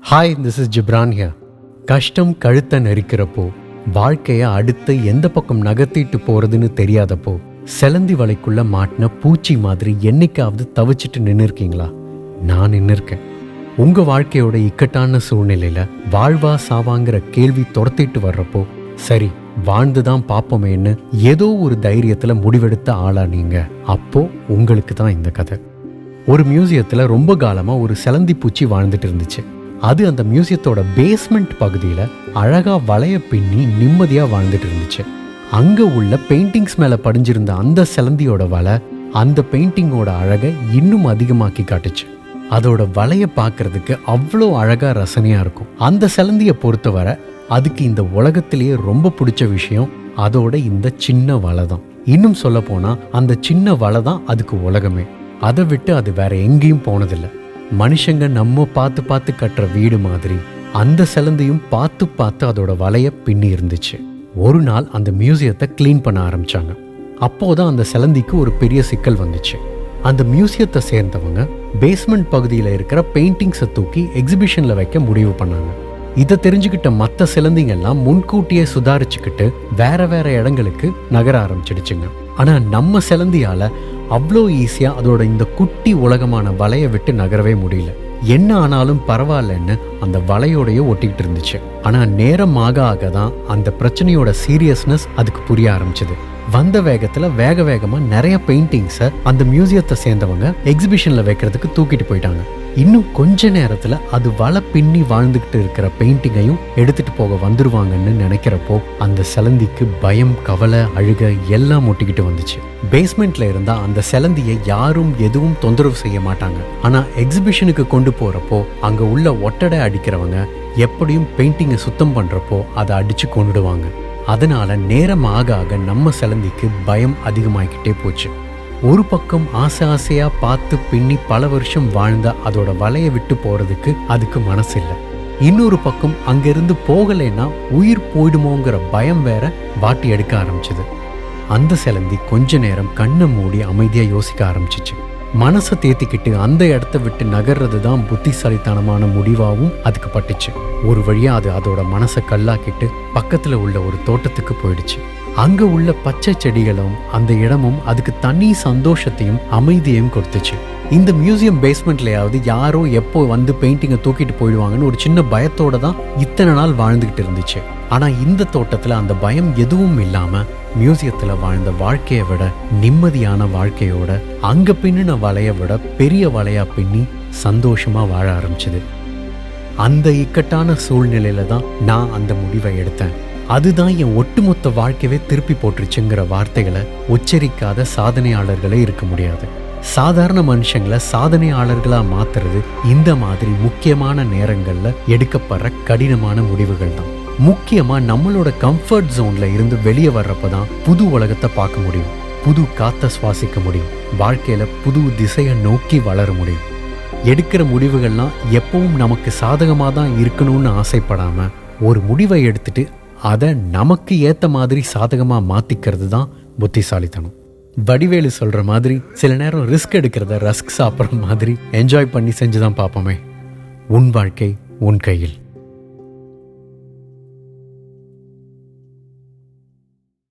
Hi, this is Ghibran here. கஷ்டம் கழுத்தை நெரிக்கிறப்போ, வாழ்க்கையை அடுத்து எந்த பக்கம் நகர்த்திட்டு போறதுன்னு தெரியாதப்போ, செலந்தி வலைக்குள்ள மாட்டின பூச்சி மாதிரி என்னைக்காவது தவிச்சிட்டு நின்று இருக்கீங்களா? நான் நின்று இருக்கேன். உங்க வாழ்க்கையோட இக்கட்டான சூழ்நிலையில வாழ்வா சாவாங்கிற கேள்வி துரத்திட்டு வர்றப்போ, சரி வாழ்ந்துதான் பார்ப்போமேன்னு ஏதோ ஒரு தைரியத்துல முடிவெடுத்த ஆளா நீங்க? அப்போ உங்களுக்கு தான் இந்த கதை. ஒரு மியூசியத்துல ரொம்ப காலமா ஒரு செலந்தி பூச்சி வாழ்ந்துட்டு இருந்துச்சு. அது அந்த மியூசியத்தோட பேஸ்மெண்ட் பகுதியில அழகா வளைய பின்னி நிம்மதியா வாழ்ந்துட்டு இருந்துச்சு. அங்க உள்ள பெயிண்டிங்ஸ் மேல படிஞ்சிருந்த அந்த செலந்தியோட வலை அந்த பெயிண்டிங்கோட அழகை இன்னும் அதிகமாக்கி காட்டுச்சு. அதோட வலைய பார்க்கறதுக்கு அவ்வளோ அழகா ரசனையா இருக்கும். அந்த செலந்திய பொறுத்தவரை அதுக்கு இந்த உலகத்திலேயே ரொம்ப பிடிச்ச விஷயம் அதோட இந்த சின்ன வலை தான். இன்னும் சொல்ல போனா அந்த சின்ன வலை தான் அதுக்கு உலகமே. அதை விட்டு அது வேற எங்கேயும் போனதில்லை. மனுஷங்க நம்ம பார்த்து பார்த்து கட்டுற வீடு மாதிரி அந்த செலந்தையும் பார்த்து பார்த்து அதோட வலைய பின்னி இருந்துச்சு. ஒரு நாள் அந்த மியூசியத்தை கிளீன் பண்ண ஆரம்பிச்சாங்க. அப்போதான் அந்த செலந்திக்கு ஒரு பெரிய சிக்கல் வந்துச்சு. அந்த மியூசியத்தை சேர்ந்தவங்க பேஸ்மெண்ட் பகுதியில் இருக்கிற பெயிண்டிங்ஸை தூக்கி எக்ஸிபிஷன்ல வைக்க முடிவு பண்ணாங்க. இதை தெரிஞ்சுக்கிட்ட மற்ற சிலந்திங்கெல்லாம் முன்கூட்டியே சுதாரிச்சுக்கிட்டு வேற வேற இடங்களுக்கு நகர ஆரம்பிச்சிடுச்சுங்க. ஆனா நம்ம செலந்தியால அவ்வளோ ஈஸியா அதோட இந்த குட்டி உலகமான வலையை விட்டு நகரவே முடியல. என்ன ஆனாலும் பரவாயில்லன்னு அந்த வலையோடையே ஒட்டிக்கிட்டு இருந்துச்சு. ஆனா நேரம் ஆக ஆக தான் அந்த பிரச்சனையோட சீரியஸ்னஸ் அதுக்கு புரிய ஆரம்பிச்சது. வந்த வேகத்துல வேக வேகமா நிறைய பெயிண்டிங்ஸை அந்த மியூசியத்தை சேர்ந்தவங்க எக்ஸிபிஷன்ல வைக்கிறதுக்கு தூக்கிட்டு போயிட்டாங்க. இன்னும் கொஞ்ச நேரத்துல அது வலை பின்னி வாழ்ந்துகிட்டு இருக்கிற பெயிண்டிங்கையும் எடுத்துட்டு போக வந்துருவாங்கன்னு நினைக்கிறப்போ அந்த செலந்திக்கு பயம், கவலை, அழுக எல்லாம் ஒட்டிக்கிட்டு வந்துச்சு. பேஸ்மெண்ட்ல இருந்தா அந்த செலந்தியை யாரும் எதுவும் தொந்தரவு செய்ய மாட்டாங்க. ஆனா எக்ஸிபிஷனுக்கு கொண்டு போறப்போ அங்க உள்ள ஒட்டடை அடிக்கிறவங்க எப்படியும் பெயிண்டிங்கை சுத்தம் பண்றப்போ அதை அடிச்சு கொண்டுடுவாங்க. அதனால நேரம் ஆக ஆக நம்ம செலந்திக்கு பயம் அதிகமாகிக்கிட்டே போச்சு. ஒரு பக்கம் ஆசை ஆசையா பார்த்து பின்னி பல வருஷம் வாழ்ந்த அதோட வலையை விட்டு போறதுக்கு அதுக்கு மனசு இல்லை. இன்னொரு பக்கம் அங்கிருந்து போகலைன்னா உயிர் போயிடுமோங்கிற பயம் வேற வாட்டி எடுக்க ஆரம்பிச்சது. அந்த செலந்தி கொஞ்ச நேரம் கண்ணை மூடி அமைதியா யோசிக்க ஆரம்பிச்சிச்சு. மனசை தேத்திக்கிட்டு அந்த இடத்த விட்டு நகர்றது தான் புத்திசாலித்தனமான முடிவாகவும் அதுக்கு பட்டுச்சு. ஒரு வழியா அது அதோட மனசை கல்லாக்கிட்டு பக்கத்துல உள்ள ஒரு தோட்டத்துக்கு போயிடுச்சு. அங்க உள்ள பச்சை செடிகளும் அந்த இடமும் அதுக்கு தனி சந்தோஷத்தையும் அமைதியையும் கொடுத்துச்சு. இந்த மியூசியம் பேஸ்மெண்ட்லயாவது யாரோ எப்போ வந்து பெயிண்டிங்கை தூக்கிட்டு போயிடுவாங்கன்னு ஒரு சின்ன பயத்தோட தான் இத்தனை நாள் வாழ்ந்துகிட்டு இருந்துச்சு. ஆனா இந்த தோட்டத்துல அந்த பயம் எதுவும் இல்லாம மியூசியத்துல வாழ்ந்த வாழ்க்கையை விட நிம்மதியான வாழ்க்கையோட அங்க பின்னின வலைய விட பெரிய வலையா பின்னி சந்தோஷமா வாழ ஆரம்பிச்சது. அந்த இக்கட்டான சூழ்நிலையில தான் நான் அந்த முடிவை எடுத்தேன். அதுதான் என் ஒட்டுமொத்த வாழ்க்கையவே திருப்பி போட்டுருச்சுங்கிற வார்த்தைகளை உச்சரிக்காத சாதனையாளர்களே இருக்க முடியாது. சாதாரண மனுஷங்களை சாதனையாளர்களா மாத்துறது இந்த மாதிரி முக்கியமான நேரங்கள்ல எடுக்கப்படுற கடினமான முடிவுகள் தான். முக்கியமா நம்மளோட கம்ஃபர்ட் ஜோன்ல இருந்து வெளியே வர்றப்பதான் புது உலகத்தை பார்க்க முடியும், புது காத்த சுவாசிக்க முடியும், வாழ்க்கையில புது திசையை நோக்கி வளர முடியும். எடுக்கிற முடிவுகள்லாம் எப்பவும் நமக்கு சாதகமாக தான் இருக்கணும்னு ஆசைப்படாம ஒரு முடிவை எடுத்துட்டு அதை நமக்கு ஏத்த மாதிரி சாதகமா மாத்திக்கிறது தான் புத்திசாலித்தனம். வடிவேலு சொல்ற மாதிரி சில நேரம் ரிஸ்க் எடுக்கிறத ரஸ்க் சாப்பிட்ற மாதிரி என்ஜாய் பண்ணி செஞ்சுதான் பார்ப்போமே. உன் வாழ்க்கை உன் கையில்.